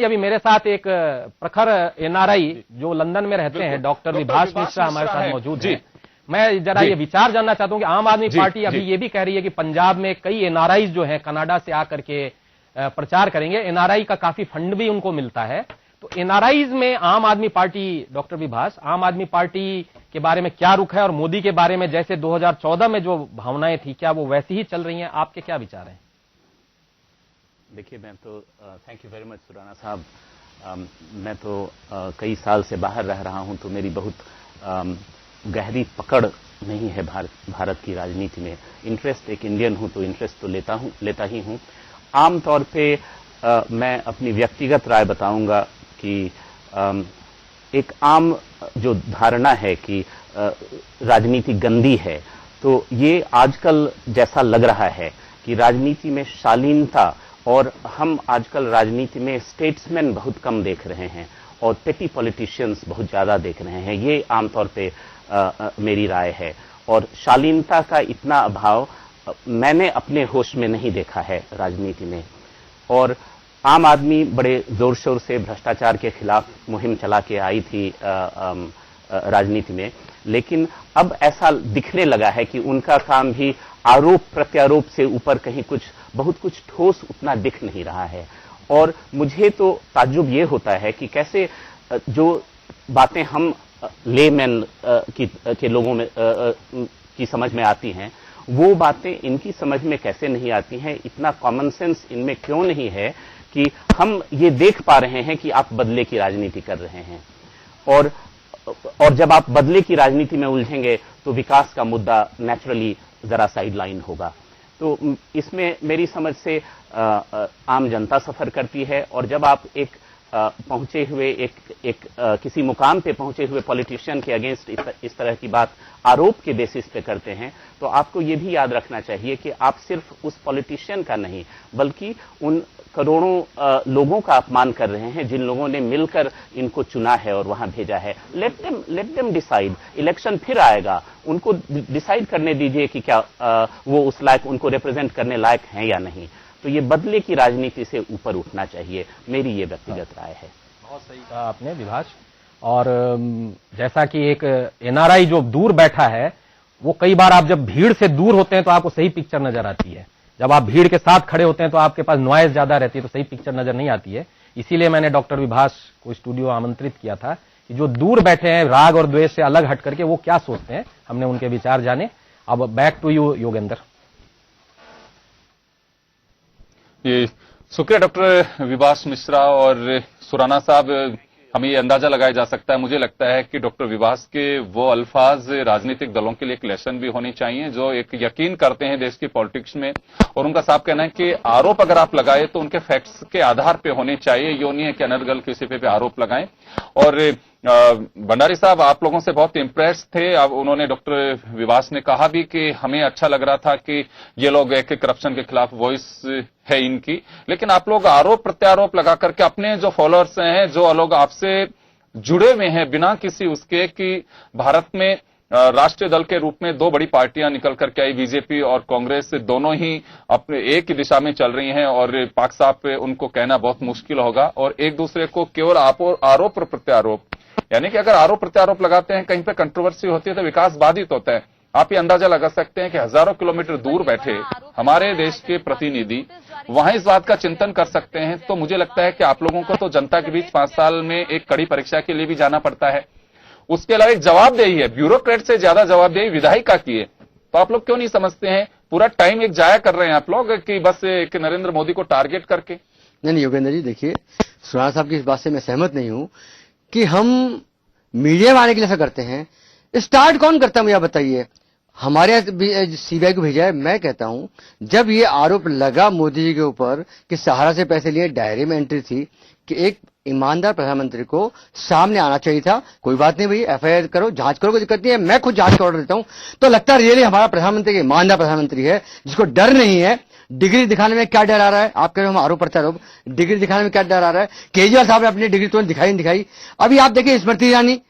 अभी मेरे साथ एक प्रखर एनआरआई जो लंदन में रहते हैं डॉक्टर विभाष मिश्रा हमारे साथ मौजूद हैं। मैं जरा ये विचार जानना चाहता हूं कि आम आदमी पार्टी अभी ये भी कह रही है कि पंजाब में कई एनआरआई जो हैं कनाडा से आकर के प्रचार करेंगे। एनआरआई का काफी फंड भी उनको मिलता है। तो एनआरआईज में आम आदमी पार्टी, डॉक्टर विभाष, आम आदमी पार्टी के बारे में क्या रुख है और मोदी के बारे में जैसे 2014 में जो भावनाएं थी क्या वो वैसी ही चल रही हैं? आपके क्या विचार हैं? देखिए, मैं तो thank you very much Surana साहब। मैं तो कई साल से बाहर रह रहा हूं, तो मेरी बहुत गहरी पकड़ नहीं है भारत की राजनीति में। इंटरेस्ट, एक इंडियन हूं तो इंटरेस्ट तो लेता ही हूं। आमतौर पे मैं अपनी व्यक्तिगत राय बताऊंगा कि एक आम जो धारणा है कि राजनीति गंदी है, तो ये आजकल जैसा लग रहा है कि राजनीति में शालीनता, और हम आजकल राजनीति में स्टेट्समैन बहुत कम देख रहे हैं और पेटी पॉलिटिशियंस बहुत ज्यादा देख रहे हैं। ये आमतौर पे मेरी राय है। और शालीनता का इतना अभाव मैंने अपने होश में नहीं देखा है राजनीति में। और आम आदमी बड़े जोर शोर से भ्रष्टाचार के खिलाफ मुहिम चला के आई थी राजनीति में, लेकिन अब ऐसा दिखने लगा है कि उनका काम भी आरोप प्रत्यारोप से ऊपर कहीं बहुत कुछ ठोस उतना दिख नहीं रहा है। और मुझे तो ताज्जुब ये होता है कि कैसे जो बातें हम लेमैन के लोगों में की समझ में आती हैं, वो बातें इनकी समझ में कैसे नहीं आती हैं। इतना कॉमन सेंस इनमें क्यों नहीं है कि हम ये देख पा रहे हैं कि आप बदले की राजनीति कर रहे हैं। और जब आप बदले की राजनीति में उलझेंगे तो विकास का मुद्दा नेचुरली जरा साइडलाइन होगा। तो इसमें मेरी समझ से आम जनता सफर करती है। और जब आप एक पहुंचे हुए किसी मुकाम पे पहुंचे हुए पॉलिटिशियन के अगेंस्ट इस तरह की बात आरोप के बेसिस पे करते हैं, तो आपको ये भी याद रखना चाहिए कि आप सिर्फ उस पॉलिटिशियन का नहीं बल्कि उन करोड़ों लोगों का अपमान कर रहे हैं जिन लोगों ने मिलकर इनको चुना है और वहां भेजा है। Let them decide. इलेक्शन फिर आएगा, उनको डिसाइड करने दीजिए कि क्या वो उस लायक, उनको रिप्रेजेंट करने लायक हैं या नहीं। तो ये बदले की राजनीति से ऊपर उठना चाहिए, मेरी ये व्यक्तिगत राय है। बहुत सही कहा आपने विभाष। और जैसा कि एक एनआरआई जो दूर बैठा है, वो कई बार आप जब भीड़ से दूर होते हैं तो आपको सही पिक्चर नजर आती है। जब आप भीड़ के साथ खड़े होते हैं तो आपके पास नॉइज ज्यादा रहती है, तो सही पिक्चर नजर नहीं आती है। इसीलिए मैंने डॉक्टर विभाष को स्टूडियो आमंत्रित किया था कि जो दूर बैठे हैं राग और द्वेष से अलग हट करके वो क्या सोचते हैं, हमने उनके विचार जाने। अब बैक टू यू योगेंद्र। ये शुक्रिया डॉक्टर विभाष मिश्रा और सुराना साहब। हमें ये अंदाजा लगाया जा सकता है, मुझे लगता है कि डॉक्टर विभाष के वो अल्फाज राजनीतिक दलों के लिए एक लेसन भी होनी चाहिए जो एक यकीन करते हैं देश की पॉलिटिक्स में। और उनका साफ कहना है कि आरोप अगर आप लगाए तो उनके फैक्ट्स के आधार पे होने चाहिए, ये नहीं है कि अनर्गल किसी पे आरोप लगाएं। और भंडारी साहब आप लोगों से बहुत इम्प्रेस थे। अब उन्होंने, डॉक्टर विभाष ने कहा भी कि हमें अच्छा लग रहा था कि ये लोग एक करप्शन के खिलाफ वॉइस है इनकी, लेकिन आप लोग आरोप प्रत्यारोप लगा करके अपने जो फॉलोअर्स हैं, जो लोग आपसे जुड़े हुए हैं बिना किसी उसके कि भारत में राष्ट्रीय दल के रूप में दो बड़ी पार्टियां निकल करके आई, बीजेपी और कांग्रेस, दोनों ही अपने एक ही दिशा में चल रही हैं और पाक साहब पे उनको कहना बहुत मुश्किल होगा। और एक दूसरे को केवल आरोप और प्रत्यारोप, यानी कि अगर आरोप प्रत्यारोप लगाते हैं, कहीं पे कंट्रोवर्सी होती है तो विकास बाधित होता है। आप ये अंदाजा लगा सकते हैं कि हजारों किलोमीटर दूर बैठे हमारे देश के प्रतिनिधि वहां इस बात का चिंतन कर सकते हैं। तो मुझे लगता है कि आप लोगों को तो जनता के बीच 5 साल में एक कड़ी परीक्षा के लिए भी जाना पड़ता है। उसके अलावा एक जवाबदेही है, ब्यूरोक्रेट से ज्यादा जवाबदेही विधायिका की है। तो आप लोग क्यों नहीं समझते हैं पूरा टाइम एक जाया कर रहे हैं आप लोग कि बस एक नरेंद्र मोदी को टारगेट करके? नहीं योगेंद्र जी, देखिए सुराना साहब की इस बात से मैं सहमत नहीं हूं कि हम मीडिया में आने के लिए ऐसा करते हैं। स्टार्ट कौन करता है मुझे बताइए? हमारे सीबीआई को भेजा है। मैं कहता हूं जब ये आरोप लगा मोदी जी के ऊपर कि सहारा से पैसे लिए, डायरी में एंट्री थी कि एक ईमानदार प्रधानमंत्री को सामने आना चाहिए था। कोई बात नहीं भाई, एफआईआर करो, जांच करो, कोई दिक्कत नहीं है, मैं खुद जांच का ऑर्डर देता हूं। तो लगता है रियली हमारा प्रधानमंत्री ईमानदार प्रधानमंत्री है जिसको डर नहीं है। डिग्री दिखाने में क्या डर आ रहा है? आप कह रहे हो हम आरोप प्रत्यारोप, डिग्री दिखाने में क्या डर आ रहा है? केजरीवाल साहब ने अपनी डिग्री तुरंत दिखाई नहीं दिखाई। अभी आप देखिए स्मृति ईरानी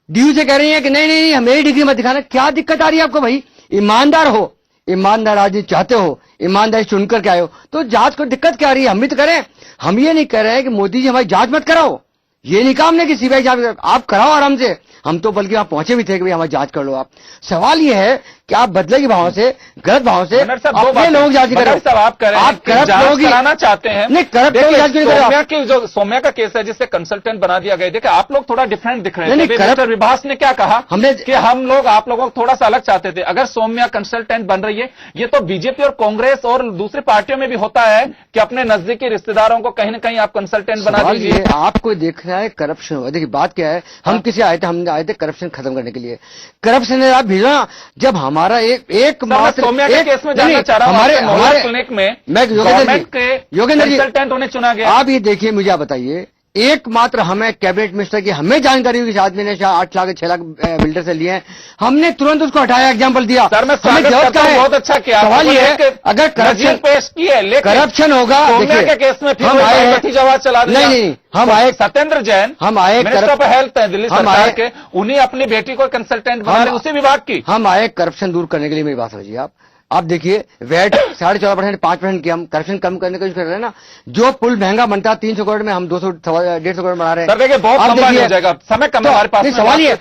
डीयू से कह रही है कि नहीं नहीं मेरी डिग्री मत दिखाना। क्या दिक्कत आ रही है आपको भाई? ईमानदार हो, ईमानदार राजनीति चाहते हो, ईमानदारी चुनकर के आए हो, तो जांच को दिक्कत क्या आ रही है? हम भी तो करें। हम ये नहीं कह रहे हैं कि मोदी जी हमारी जांच मत कराओ, ये नहीं काम नहीं कि सीबीआई जांच आप कराओ आराम से। हम तो बल्कि वहां पहुंचे भी थे कि भाई हमारी जांच कर लो आप। सवाल ये है कि आप बदले की भाव से, गलत भाव से अपने लोग जांच करें। साहब आप कह रहे हैं कि जांच कराना चाहते हैं, नहीं करप्ट लोग जांच क्यों करें? जो सौम्या का केस है जिससे कंसल्टेंट बना दिया गया, देखिए आप लोग थोड़ा डिफरेंट दिख रहे हैं। नहीं, डॉक्टर विभास ने क्या कहा हमने कि हम लोग आप लोगों को थोड़ा सा अलग चाहते थे। अगर सौम्या कंसल्टेंट बन रही है, ये तो बीजेपी और कांग्रेस और दूसरी पार्टियों में भी होता है कि अपने नजदीकी रिश्तेदारों को कहीं ना कहीं आप कंसल्टेंट बना दीजिए। आपको देख रहा है करप्शन हुआ। देखिए बात क्या है, हम किसी आए थे, हम आए थे करप्शन खत्म करने के लिए। करप्शन आप भेजना, जब हमारा एक मात्र सौम्या के केस में जानना चाह रहा हूं, हमारे क्लिनिक में मैं गवर्नमेंट के योगेंद्र जी कंसल्टेंट उन्हें चुना गया। आप ये देखिए, मुझे आप बताइए, एकमात्र हमें कैबिनेट मिनिस्टर की हमें जानकारी हुई कि आदमी ने 8 लाख 6 लाख बिल्डर से लिए हैं, हमने तुरंत उसको हटाया, एग्जाम्पल दिया। सर मैं स्वागत करता हूं, बहुत अच्छा किया। सवाल ये है, अगर करप्शन पेश की है, लेकिन करप्शन होगा, सौम्या के केस में हम आए जवाब चला दिया। नहीं, हम आए सत्येंद्र जैन, हम आए मिनिस्टर ऑफ हेल्थ है दिल्ली सरकार के, उन्हीं अपनी बेटी को कंसल्टेंट बना रहे उसी विभाग की। हम आए करप्शन दूर करने के लिए। मेरी बात समझिए आप देखिए, वैट 14.5% 5% की हम करप्शन कम करने की कोशिश कर रहे हैं ना। जो पुल महंगा बनता है 300 करोड़ में, हम 200-150 करोड़ बना रहे हैं। सर देखिए बहुत लंबा हो जाएगा, समय कम है हमारे पास। नहीं सवाल ये,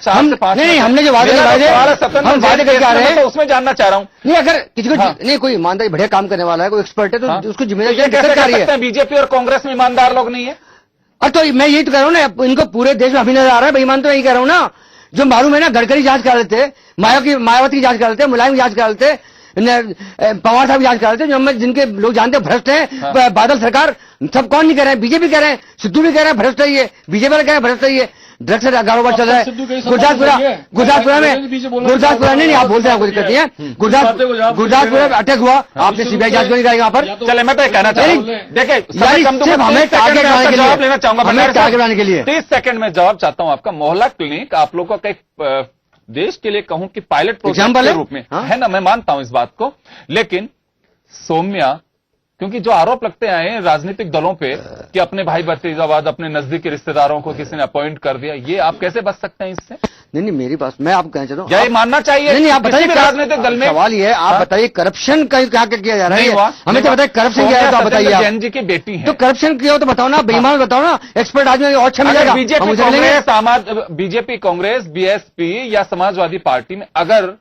नहीं हमने जो वादे हम वादे करके आ रहे हैं, उसमें जानना चाह रहा हूं। नहीं अगर किसी को नहीं कोई ईमानदारी बढ़िया काम करने वाला है, कोई एक्सपर्ट है, तो उसको जिम्मेदारी कैसे आ रही है? बीजेपी और कांग्रेस में ईमानदार लोग नहीं है। और तो मैं यही तो कह रहा हूँ ना, इनको पूरे देश में अभी नजर आ रहा है बेईमान। तो यही कह रहा हूँ ना, जो मालूम है ना, गडकरी जांच करा लेते, मायावती की जांच करा लेते, मुलायम की जांच करा लेते, पवार साहब जांच करा लेते, जो जिनके लोग जानते हैं भ्रष्ट हैं। बादल सरकार सब कौन नहीं कह रहे हैं, बीजेपी कह रहे हैं, सिद्धू भी कह रहे हैं भ्रष्ट है ये, बीजेपी वाले कह रहे हैं भ्रष्ट है ये, ड्रग्स से कारोबार चल रहा है गुरदासपुरा नहीं आप बोलते हैं कुछ करती है, गुरदासपुरा में अटैक हुआ, आपने सीबीआई जांच क्यों नहीं कराई वहां पर? चले मैं तो कहना चाह रहा हूं, देखिए हमें टारगेट जवाब लेना चाहूंगा, हमें टारगेट बनाने के लिए 30 सेकंड में जवाब चाहता हूं आपका। मोहल्ला क्लिनिक आप लोगों का एक देश के लिए कहूं कि पायलट प्रोजेक्ट के रूप में है ना, मैं मानता हूं इस बात को। लेकिन सौम्या, क्योंकि जो आरोप लगते आए हैं राजनीतिक दलों पे कि अपने भाई भतीजावाद, अपने नजदीकी रिश्तेदारों को किसी ने अपॉइंट कर दिया, ये आप कैसे बच सकते हैं इससे? नहीं मेरी बात मैं आपको कहना चाहता हूँ, यही मानना चाहिए। नहीं आप बताइए राजनीतिक दल में सवाल ये है, आप बताइए करप्शन का क्या किया जा रहा है? हमें तो बताइए करप्शन क्या है, तो आप बताइए। जैन जी की बेटी है तो करप्शन किया हो तो बताओ ना, बेईमान बताओ ना, एक्सपर्ट आदमी और अच्छा मिलेगा। बीजेपी कांग्रेस बीएसपी या समाजवादी पार्टी में अगर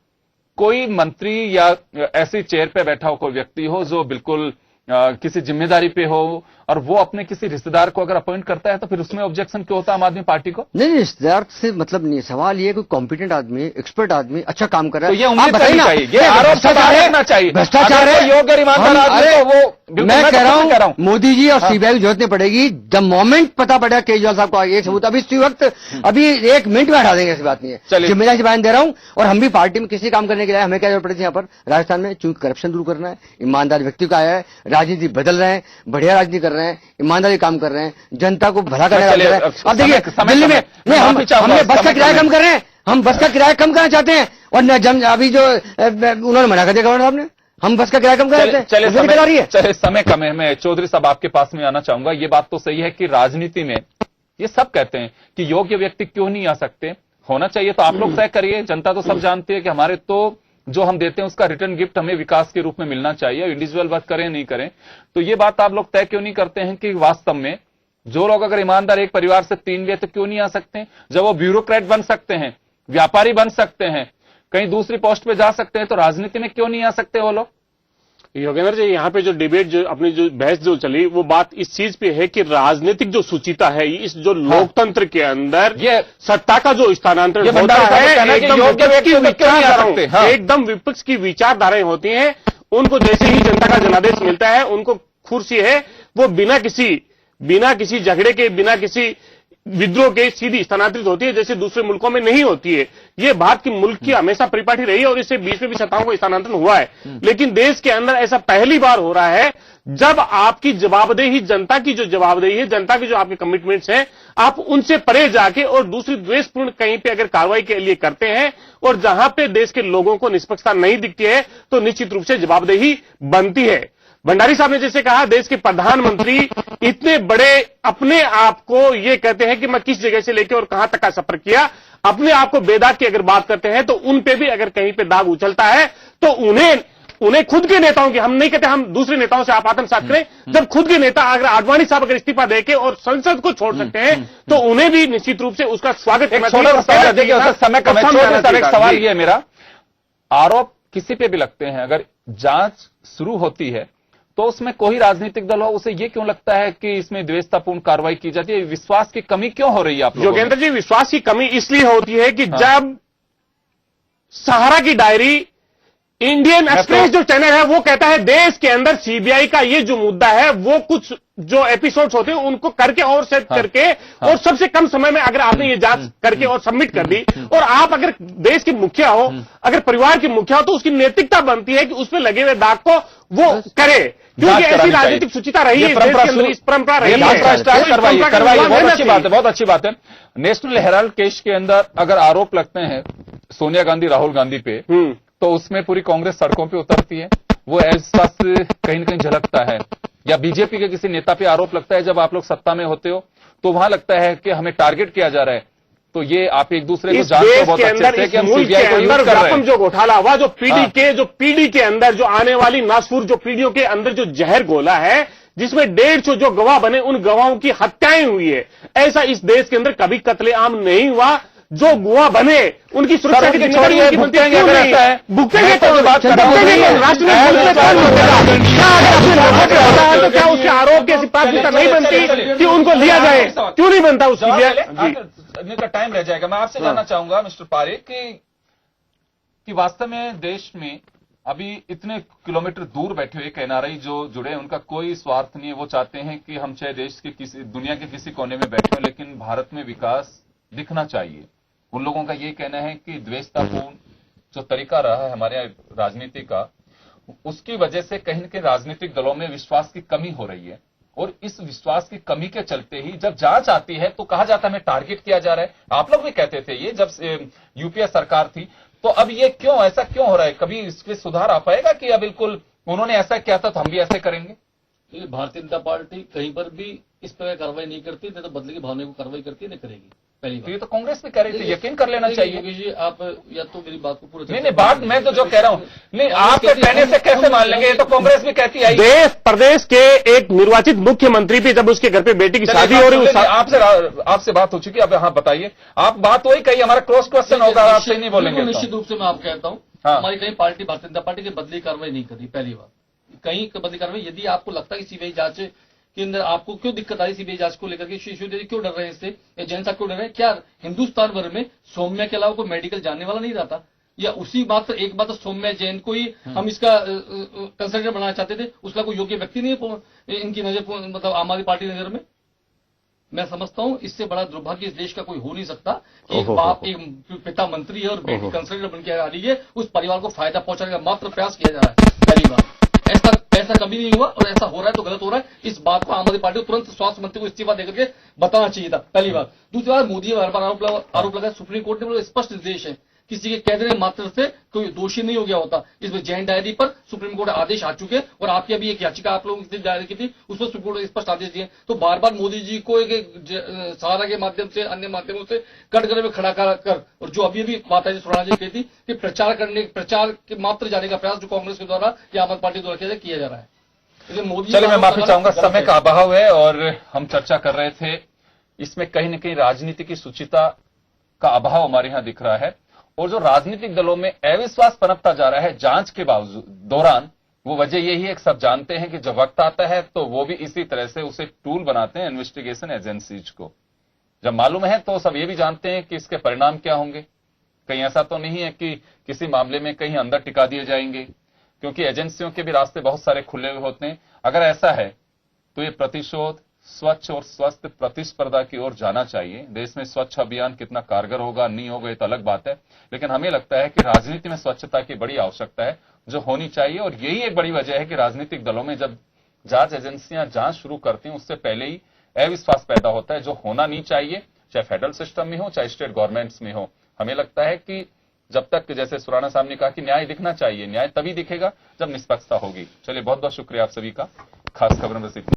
कोई मंत्री या ऐसी चेयर पे बैठा हो कोई व्यक्ति हो जो बिल्कुल किसी जिम्मेदारी पे हो और वो अपने किसी रिश्तेदार को अगर अपॉइंट करता है, तो फिर उसमें ऑब्जेक्शन क्यों होता है आम आदमी पार्टी को? नहीं रिश्तेदार से मतलब नहीं, सवाल ये कोई कॉम्पिटेंट आदमी, एक्सपर्ट आदमी अच्छा काम कर रहा है, तो ये उम्मीद करनी चाहिए, ये आरोप रहना चाहिए। भ्रष्टाचार है, योग्य ईमानदार आदमी तो वो मैं कह रहा हूं मोदी जी और सीबीआई की जरूरत नहीं पड़ेगी। द मोमेंट पता पड़ा केजरीवाल साहब को ये सबूत, अभी इसी वक्त अभी 1 मिनट में हटा देंगे, ऐसी बात नहीं है। जिम्मेदारी से बयान दे रहा हूं, और हम भी पार्टी में किसी काम करने के लिए हमें क्या जरूरत पड़ी थी यहाँ पर राजस्थान में, चूंकि करप्शन दूर करना है, ईमानदार व्यक्ति का आया है, राजनीति बदल रहे हैं, बढ़िया राजनीति कर रहे हैं, ईमानदारी काम कर रहे हैं, जनता को भला करने वाले हैं। अब देखिए दिल्ली में नहीं हम बस का किराया कम कर रहे हैं, हम बस का किराया कम करना चाहते हैं, और अभी जो उन्होंने मना कर दिया गवर्नर साहब ने, हम बस का किराया कम कर देते हैं। चले समय कम है, मैं चौधरी साहब आपके पास में आना चाहूंगा। ये बात तो सही है कि राजनीति में ये सब कहते हैं कि योग्य व्यक्ति क्यों नहीं आ सकते, होना चाहिए तो आप लोग तय करिए। जनता तो सब जानती है कि हमारे तो जो हम देते हैं उसका रिटर्न गिफ्ट हमें विकास के रूप में मिलना चाहिए, इंडिविजुअल वर्क करें नहीं करें। तो ये बात आप लोग तय क्यों नहीं करते हैं कि वास्तव में जो लोग अगर ईमानदार एक परिवार से 3 भी है तो क्यों नहीं आ सकते? जब वो ब्यूरोक्रेट बन सकते हैं, व्यापारी बन सकते हैं, कहीं दूसरी पोस्ट पे जा सकते हैं, तो राजनीति में क्यों नहीं आ सकते वो लोग? योगेंद्र जी, यहाँ पे जो डिबेट जो अपनी जो बहस जो चली वो बात इस चीज पे है कि राजनीतिक जो सूचिता है, इस जो लोकतंत्र के अंदर ये सत्ता का जो स्थानांतरण होता है, एकदम विपक्ष की विचारधाराएं होती हैं। उनको जैसे ही जनता का जनादेश मिलता है, उनको कुर्सी है वो बिना किसी झगड़े के, बिना किसी विद्रोह के सीधी स्थानांतरित होती है, जैसे दूसरे मुल्कों में नहीं होती है। ये भारत की मुल्क की हमेशा परिपाटी रही है और इससे बीच में भी सत्ताओं को स्थानांतरण हुआ है, लेकिन देश के अंदर ऐसा पहली बार हो रहा है जब आपकी जवाबदेही, जनता की जो जवाबदेही है, जनता के जो आपके कमिटमेंट्स हैं, आप उनसे परे जाके और दूसरी द्वेषपूर्ण कहीं पे अगर कार्रवाई के लिए करते हैं और जहां पे देश के लोगों को निष्पक्षता नहीं दिखती है, तो निश्चित रूप से जवाबदेही बनती है। भंडारी साहब ने जैसे कहा, देश के प्रधानमंत्री इतने बड़े अपने आप को ये कहते हैं कि मैं किस जगह से लेकर और कहां तक का सफर किया, अपने आप को बेदाग की अगर बात करते हैं तो उन पे भी अगर कहीं पे दाग उछलता है तो उन्हें उन्हें खुद के नेताओं की, हम नहीं कहते हम दूसरे नेताओं से आपातन साथ करें, जब खुद के नेता अगर आडवाणी साहब अगर इस्तीफा देके और संसद को छोड़ सकते हैं तो उन्हें भी निश्चित रूप से उसका स्वागत करना चाहिए। समय कम है, छोटा सा एक सवाल ये है मेरा, आरोप किसी पे भी लगते हैं, अगर जांच शुरू होती है तो उसमें कोई राजनीतिक दल हो, उसे ये क्यों लगता है कि इसमें द्वेषतापूर्ण कार्रवाई की जाती है? विश्वास की कमी क्यों हो रही है आप लोगों में? योगेंद्र जी, विश्वास की कमी इसलिए होती है कि जब सहारा की डायरी, इंडियन एक्सप्रेस जो चैनल है वो कहता है देश के अंदर सीबीआई का ये जो मुद्दा है वो कुछ जो एपिसोड्स होते हैं उनको करके और सेट करके और सबसे कम समय में अगर आपने ये जांच करके और सबमिट कर दी, और आप अगर देश की मुखिया हो, अगर परिवार की मुखिया हो, तो उसकी नैतिकता बनती है कि उसमें लगे हुए दाग को वो करे, क्योंकि ऐसी राजनीतिक सुचिता रही है, देश के अंदर इस परंपरा रही है। करवाइए, बहुत अच्छी बात है, बहुत अच्छी बात है। नेशनल हेराल्ड केस के अंदर अगर आरोप लगते हैं सोनिया गांधी, राहुल गांधी पे, तो उसमें पूरी कांग्रेस सड़कों पे उतरती है, वो एहसास कहीं न कहीं झलकता है। या बीजेपी के किसी नेता पे आरोप लगता है, जब आप लोग सत्ता में होते हो तो वहां लगता है कि हमें टारगेट किया जा रहा है, तो ये आप एक दूसरे को जानते हो बहुत अच्छे से कि हम सीबीआई को यूज कर रहे हैं। जो घोटाला हुआ, जो पीढ़ी के अंदर जो आने वाली नासूर, जो पीढ़ियों के अंदर जो जहर घोला है, जिसमें 150 जो गवाह बने, उन गवाहों की हत्याएं हुई है, ऐसा इस देश के अंदर कभी कत्लेआम नहीं हुआ। जो गवाह बने उनकी सुरक्षा की जिम्मेदारी उनकी बनती है, क्यों नहीं है? भुगतेंगे तो बात कर तो क्या उसके आरोप की ऐसी प्राथमिकता नहीं बनती कि उनको लिया जाए? क्यों नहीं बनता उस सीबीआई का टाइम रह जाएगा। मैं आपसे जानना चाहूंगा मिस्टर पारेख कि वास्तव में देश में अभी इतने किलोमीटर दूर बैठे हुए एनआरआई जो जुड़े हैं, उनका कोई स्वार्थ नहीं है। वो चाहते हैं कि हम चाहे देश के किसी, दुनिया के किसी कोने में बैठे हो, लेकिन भारत में विकास दिखना चाहिए। उन लोगों का ये कहना है कि द्वेषतापूर्ण जो तरीका रहा है हमारे राजनीति का, उसकी वजह से कहीं न कहीं राजनीतिक दलों में विश्वास की कमी हो रही है, और इस विश्वास की कमी के चलते ही जब जांच आती है तो कहा जाता है हमें टारगेट किया जा रहा है। आप लोग भी कहते थे ये जब यूपीए सरकार थी, तो अब ये क्यों, ऐसा क्यों हो रहा है? कभी इसमें सुधार आ पाएगा कि अब बिल्कुल उन्होंने ऐसा किया था तो हम भी ऐसे करेंगे? भारतीय जनता पार्टी कहीं पर भी इस प्रकार कार्रवाई नहीं करती, नहीं तो बदले की भावना को कार्रवाई करती नहीं करेगी। पहली बात, ये तो कांग्रेस भी कह रही थी, यकीन कर लेना चाहिए। योगेश जी, आप या तो मेरी बात को पूरा नहीं, बात मैं तो जो कह रहा हूं, नहीं आपके कहने से कैसे मान लेंगे? ये तो कांग्रेस भी कहती है। देश प्रदेश के एक निर्वाचित मुख्यमंत्री भी जब उसके घर पे बेटी की शादी हो रही है, आपसे बात हो चुकी है, अब हाँ बताइए, आप बात वही कही, हमारा क्रॉस क्वेश्चन होगा, आपसे नहीं बोलेंगे। निश्चित रूप से मैं आपको कहता हूँ, हमारी कहीं पार्टी, भारतीय जनता पार्टी की बदली कार्रवाई नहीं करी। पहली बात, कहीं बदली कार्रवाई, यदि आपको लगता है कि सीबीआई जांच के अंदर आपको क्यों दिक्कत आई, सीबीआई जांच को लेकर के शिशुदेवी क्यों डर रहे हैं इससे, या जैन साहब क्यों डर रहे हैं? क्या हिंदुस्तान भर में सौम्या के अलावा कोई मेडिकल जानने वाला नहीं रहता? या उसी मात्र एक बात सौम्या जैन को ही हम इसका कंसल्टेंट बनाना चाहते थे, उसका कोई योग्य व्यक्ति नहीं है इनकी नजर, मतलब आम आदमी पार्टी नजर में? मैं समझता हूं इससे बड़ा दुर्भाग्य इस देश का कोई हो नहीं सकता कि एक बाप, एक पिता मंत्री है और बेटी कंसल्टेंट बन के आ रही है, उस परिवार को फायदा पहुंचाने का मात्र प्रयास किया जा रहा है। पहली बात, ऐसा कभी नहीं हुआ, और ऐसा हो रहा है तो गलत हो रहा है। इस बात को आम आदमी पार्टी को तुरंत स्वास्थ्य मंत्री को इस्तीफा देकर के बताना चाहिए था, पहली बात। दूसरी बात, मोदी बार बार आरोप लगा, सुप्रीम कोर्ट ने स्पष्ट निर्देश है, किसी के कहने मात्र से कोई दोषी नहीं हो गया होता। इसमें जैन डायरी पर सुप्रीम कोर्ट आदेश आ चुके हैं, और आपकी अभी एक याचिका आप लोगों ने दायर की थी, उस पर सुप्रीम कोर्ट ने स्पष्ट आदेश दिए। तो बार बार मोदी जी को एक सहारा के माध्यम से, अन्य माध्यमों से कटघरे में खड़ा कर, और जो अभी भी माता जी सुराणा जी कहती थी कि प्रचार के मात्र जाने का प्रयास जो कांग्रेस के द्वारा या आम आदमी पार्टी द्वारा किया जा रहा है। चलिए, मैं माफी चाहूंगा, समय का अभाव है, और हम चर्चा कर रहे थे, इसमें कहीं न कहीं राजनीति की सुचिता का अभाव हमारे यहां दिख रहा है, और जो राजनीतिक दलों में अविश्वास पनपता जा रहा है जांच के दौरान, वो वजह यही है कि सब जानते हैं कि जब वक्त आता है तो वो भी इसी तरह से उसे टूल बनाते हैं इन्वेस्टिगेशन एजेंसीज को। जब मालूम है तो सब ये भी जानते हैं कि इसके परिणाम क्या होंगे। कहीं ऐसा तो नहीं है कि किसी मामले में कहीं अंदर टिका दिए जाएंगे, क्योंकि एजेंसियों के भी रास्ते बहुत सारे खुले हुए होते हैं। अगर ऐसा है तो ये प्रतिशोध स्वच्छ और स्वस्थ प्रतिस्पर्धा की ओर जाना चाहिए। देश में स्वच्छ अभियान कितना कारगर होगा नहीं होगा ये तो अलग बात है, लेकिन हमें लगता है कि राजनीति में स्वच्छता की बड़ी आवश्यकता है जो होनी चाहिए, और यही एक बड़ी वजह है कि राजनीतिक दलों में जब जांच एजेंसियां जांच शुरू करती हैं उससे पहले ही अविश्वास पैदा होता है, जो होना नहीं चाहिए, चाहे फेडरल सिस्टम में हो चाहे स्टेट गवर्नमेंट्स में हो। हमें लगता है कि जब तक, जैसे सुराना साहब ने कहा कि न्याय दिखना चाहिए, न्याय तभी दिखेगा जब निष्पक्षता होगी। चलिए, बहुत बहुत शुक्रिया आप सभी का। खास खबर में बस इतना।